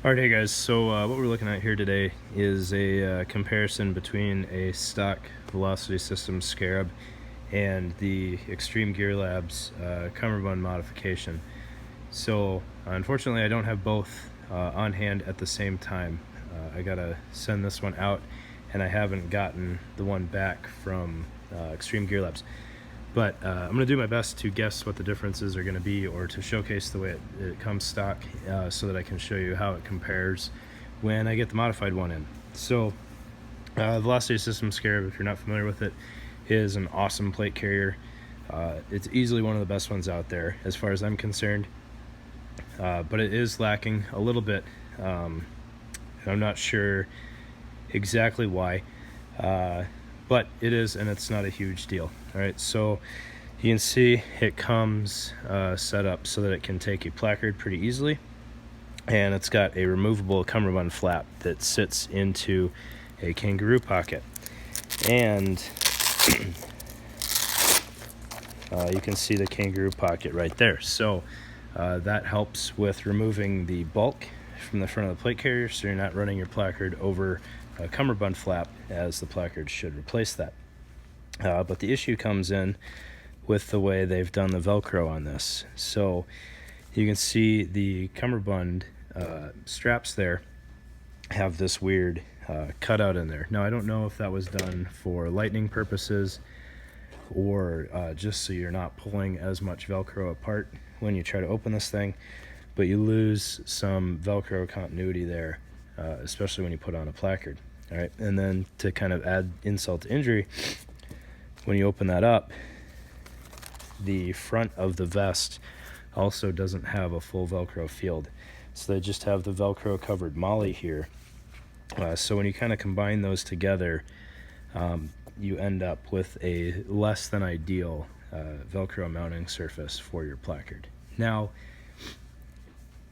Alright, hey guys, so what we're looking at here today is a comparison between a stock Velocity Systems Scarab and the Extreme Gear Labs Cummerbund modification. So unfortunately I don't have both on hand at the same time. I gotta send this one out and I haven't gotten the one back from Extreme Gear Labs. But I'm going to do my best to guess what the differences are going to be, or to showcase the way it comes stock, so that I can show you how it compares when I get the modified one in. So Velocity Systems Scarab, if you're not familiar with it, is an awesome plate carrier. It's easily one of the best ones out there as far as I'm concerned, but it is lacking a little bit. I'm not sure exactly why, but it is, and it's not a huge deal. All right, so you can see it comes set up so that it can take a placard pretty easily, and it's got a removable cummerbund flap that sits into a kangaroo pocket, and you can see the kangaroo pocket right there. So that helps with removing the bulk from the front of the plate carrier, so you're not running your placard over a cummerbund flap, as the placard should replace that. But the issue comes in with the way they've done the Velcro on this. So you can see the cummerbund straps there have this weird cutout in there. Now I don't know if that was done for lightning purposes, or just so you're not pulling as much Velcro apart when you try to open this thing, but you lose some Velcro continuity there, especially when you put on a placard. All right, and then to kind of add insult to injury, when you open that up, the front of the vest also doesn't have a full Velcro field, so they just have the Velcro covered molly here. So when you kind of combine those together, you end up with a less than ideal Velcro mounting surface for your placard. Now,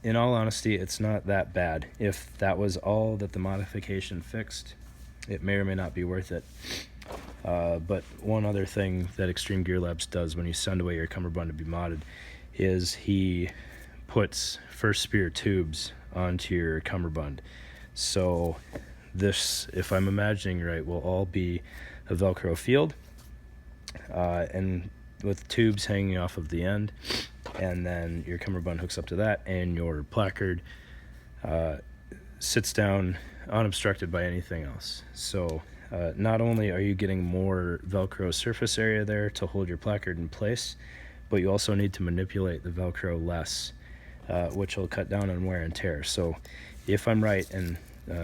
in all honesty, it's not that bad. If that was all that the modification fixed, it may or may not be worth it. But one other thing that Extreme Gear Labs does when you send away your cummerbund to be modded is he puts first spear tubes onto your cummerbund. So this, if I'm imagining right, will all be a Velcro field, and with tubes hanging off of the end, and then your cummerbund hooks up to that, and your placard sits down unobstructed by anything else. So not only are you getting more Velcro surface area there to hold your placard in place, but you also need to manipulate the Velcro less, which will cut down on wear and tear. So if I'm right, and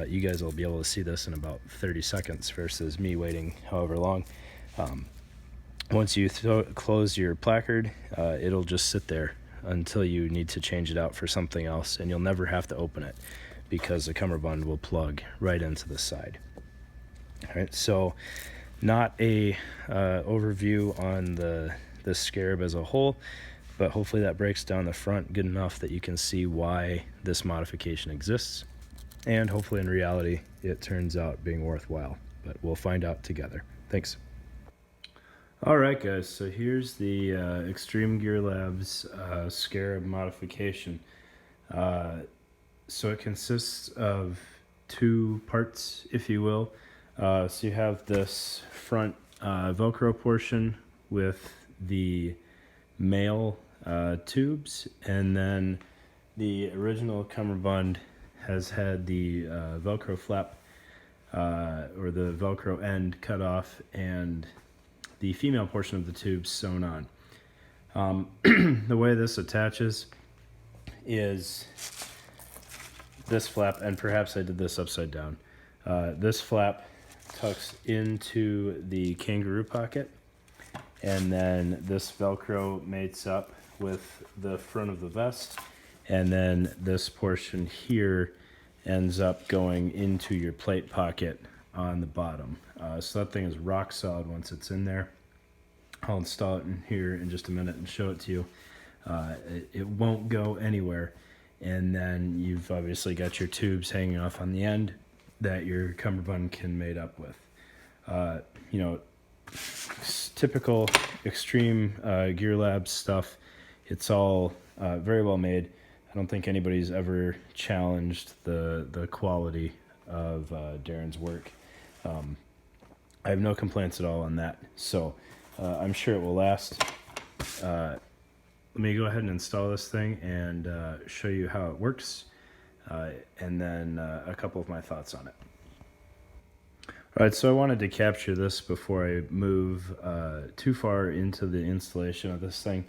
you guys will be able to see this in about 30 seconds versus me waiting however long, once you close your placard, it'll just sit there until you need to change it out for something else, and you'll never have to open it because the cummerbund will plug right into the side. All right, so not a overview on the Scarab as a whole, but hopefully that breaks down the front good enough that you can see why this modification exists, and hopefully in reality it turns out being worthwhile, but we'll find out together. Thanks. Alright guys, so here's the Extreme Gear Labs Scarab modification. So it consists of two parts, if you will. So you have this front Velcro portion with the male tubes, and then the original cummerbund has had the Velcro flap, or the Velcro end cut off, and the female portion of the tube sewn on. The way this attaches is this flap, and perhaps I did this upside down. This flap tucks into the kangaroo pocket, and then this Velcro mates up with the front of the vest, and then this portion here ends up going into your plate pocket on the bottom. So that thing is rock solid once it's in there. I'll install it in here in just a minute and show it to you. It won't go anywhere. And then you've obviously got your tubes hanging off on the end that your cummerbund can mate up with. You know, typical Extreme Gear Labs stuff. It's all very well made. don't think anybody's ever challenged the quality of Darren's work. I have no complaints at all on that, so I'm sure it will last. Let me go ahead and install this thing and show you how it works, and then a couple of my thoughts on it. All right, so I wanted to capture this before I move too far into the installation of this thing.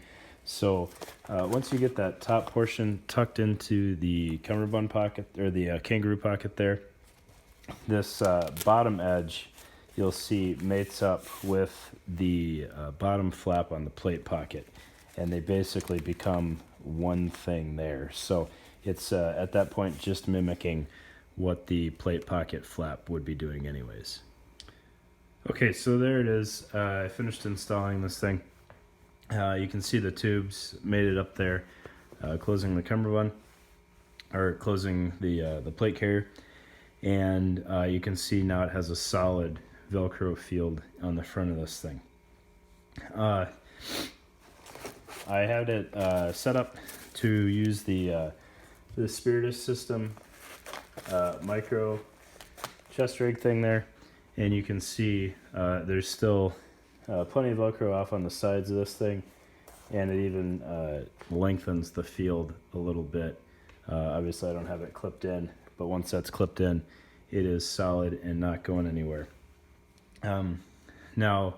So once you get that top portion tucked into the cummerbund pocket, or the kangaroo pocket there, this bottom edge you'll see mates up with the bottom flap on the plate pocket, and they basically become one thing there. So it's at that point just mimicking what the plate pocket flap would be doing anyways. Okay, so there it is. I finished installing this thing. You can see the tubes made it up there, closing the cummerbund, or closing the plate carrier, and you can see now it has a solid Velcro field on the front of this thing. I had it set up to use the Spiritus system micro chest rig thing there, and you can see there's still plenty of Velcro off on the sides of this thing, and it even lengthens the field a little bit. Obviously I don't have it clipped in, but once that's clipped in, it is solid and not going anywhere. Now,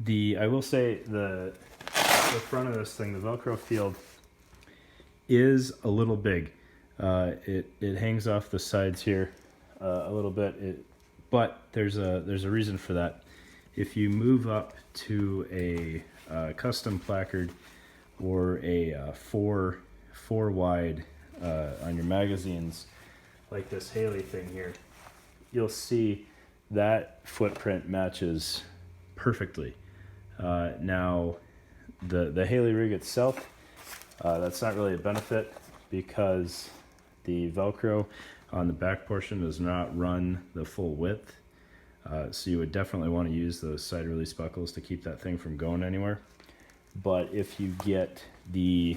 I will say the front of this thing, the Velcro field, is a little big. It hangs off the sides here a little bit, but there's a reason for that. If you move up to a custom placard or a four wide on your magazines, like this Haley thing here, you'll see that footprint matches perfectly. Now, the Haley rig itself, that's not really a benefit because the Velcro on the back portion does not run the full width. So you would definitely want to use those side release buckles to keep that thing from going anywhere. But if you get the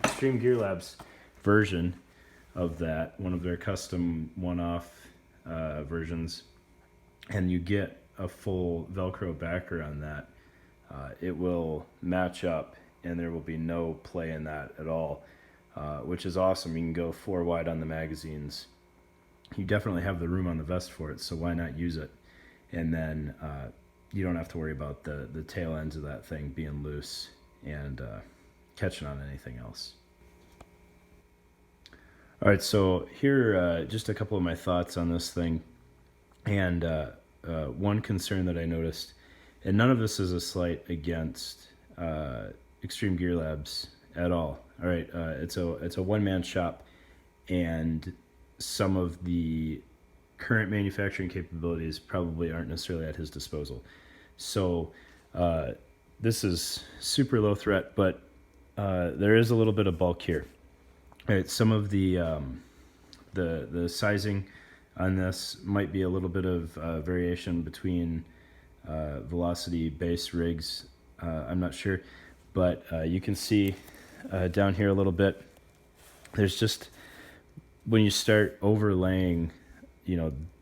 Extreme Gear Labs version of that, one of their custom one-off versions, and you get a full Velcro backer on that, it will match up and there will be no play in that at all, which is awesome. You can go 4 wide on the magazines. You definitely have the room on the vest for it, so why not use it? And then you don't have to worry about the tail ends of that thing being loose and catching on anything else. All right, so here just a couple of my thoughts on this thing, and one concern that I noticed, and none of this is a slight against Extreme Gear Labs at all. All right, it's a one-man shop, and some of the current manufacturing capabilities probably aren't necessarily at his disposal. So this is super low threat, but there is a little bit of bulk here. All right, some of the sizing on this might be a little bit of variation between Velocity base rigs. I'm not sure, but you can see down here a little bit, there's just, when you start overlaying,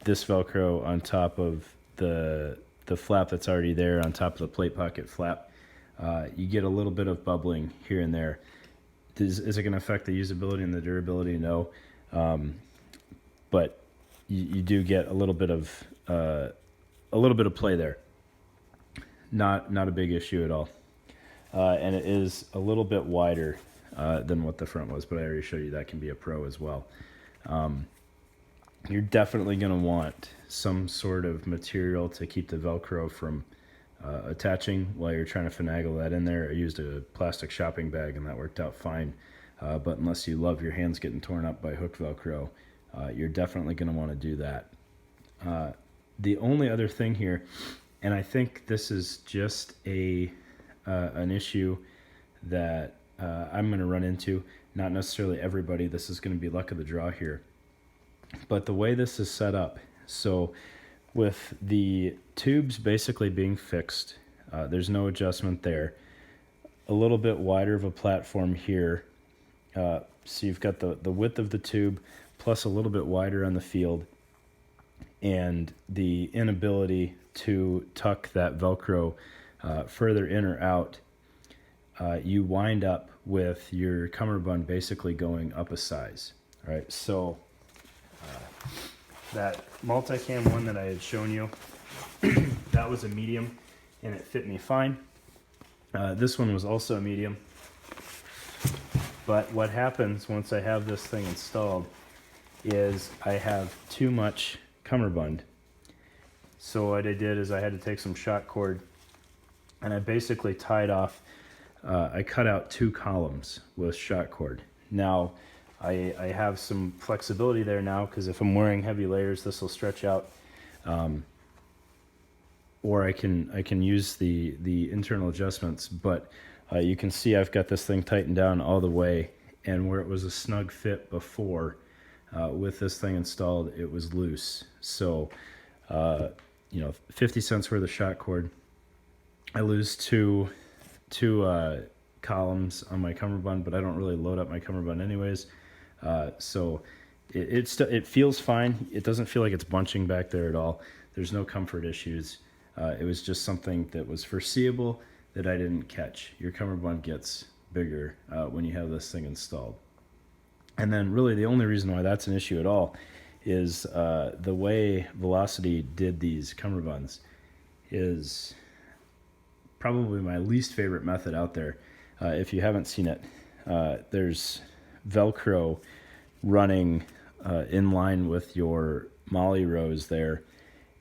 this Velcro on top of the flap that's already there on top of the plate pocket flap, you get a little bit of bubbling here and there. Is it going to affect the usability and the durability? No, but you do get a little bit of play there. Not a big issue at all, and it is a little bit wider than what the front was, but I already showed you that can be a pro as well. You're definitely going to want some sort of material to keep the Velcro from attaching while you're trying to finagle that in there. I used a plastic shopping bag and that worked out fine, but unless you love your hands getting torn up by hook Velcro, you're definitely going to want to do that. The only other thing here, and I think this is just an issue that I'm going to run into, not necessarily everybody, this is going to be luck of the draw here, but the way this is set up, so with the tubes basically being fixed, there's no adjustment there, a little bit wider of a platform here, So you've got the width of the tube plus a little bit wider on the field, and the inability to tuck that Velcro further in or out, you wind up with your cummerbund basically going up a size. All right, so that multicam one that I had shown you, that was a medium, and it fit me fine. This one was also a medium. But what happens once I have this thing installed is I have too much cummerbund. So what I did is I had to take some shot cord, and I basically tied off, I cut out 2 columns with shot cord. Now, I have some flexibility there now, because if I'm wearing heavy layers, this will stretch out. Or I can use the internal adjustments, but you can see I've got this thing tightened down all the way, and where it was a snug fit before, with this thing installed, it was loose. So, 50 cents worth of shot cord. I lose two columns on my cummerbund, but I don't really load up my cummerbund anyways. So it feels fine. It doesn't feel like it's bunching back there at all. There's no comfort issues. It was just something that was foreseeable that I didn't catch. Your cummerbund gets bigger when you have this thing installed. And then really the only reason why that's an issue at all is the way Velocity did these cummerbunds is probably my least favorite method out there. If you haven't seen it, there's Velcro running in line with your molly rows there,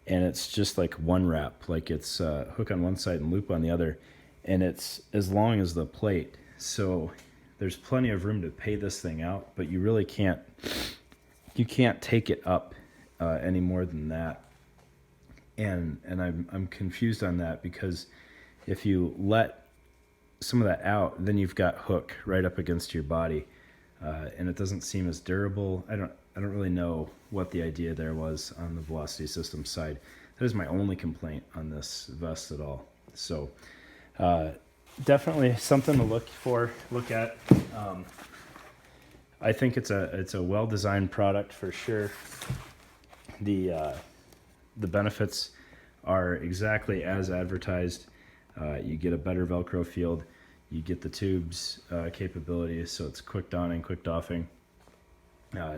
and it's just like one wrap, like it's hook on one side and loop on the other, and it's as long as the plate. So there's plenty of room to pay this thing out, but you really can't take it up any more than that. And I'm confused on that, because if you let some of that out, then you've got hook right up against your body, and it doesn't seem as durable. I don't really know what the idea there was on the Velocity Systems side. That is my only complaint on this vest at all. So definitely something to look at. I think it's a well-designed product for sure. The benefits are exactly as advertised. You get a better Velcro field. You get the tubes capabilities, so it's quick donning, quick doffing.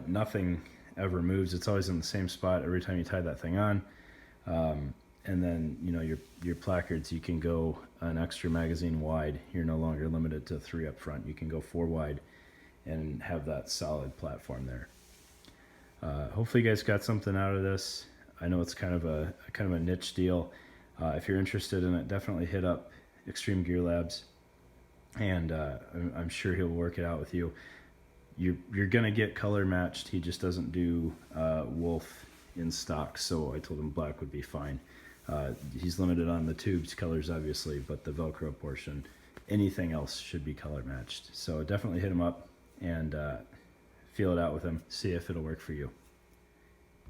Nothing ever moves. It's always in the same spot every time you tie that thing on. And then your placards, you can go an extra magazine wide. You're no longer limited to 3 up front. You can go 4 wide and have that solid platform there. Hopefully you guys got something out of this. I know it's kind of a niche deal. If you're interested in it, definitely hit up Extreme Gear Labs, and I'm sure he'll work it out with you. You're gonna get color matched. He just doesn't do wolf in stock, so I told him black would be fine. He's limited on the tubes colors, obviously, but the Velcro portion, anything else should be color matched. So definitely hit him up and feel it out with him. See if it'll work for you.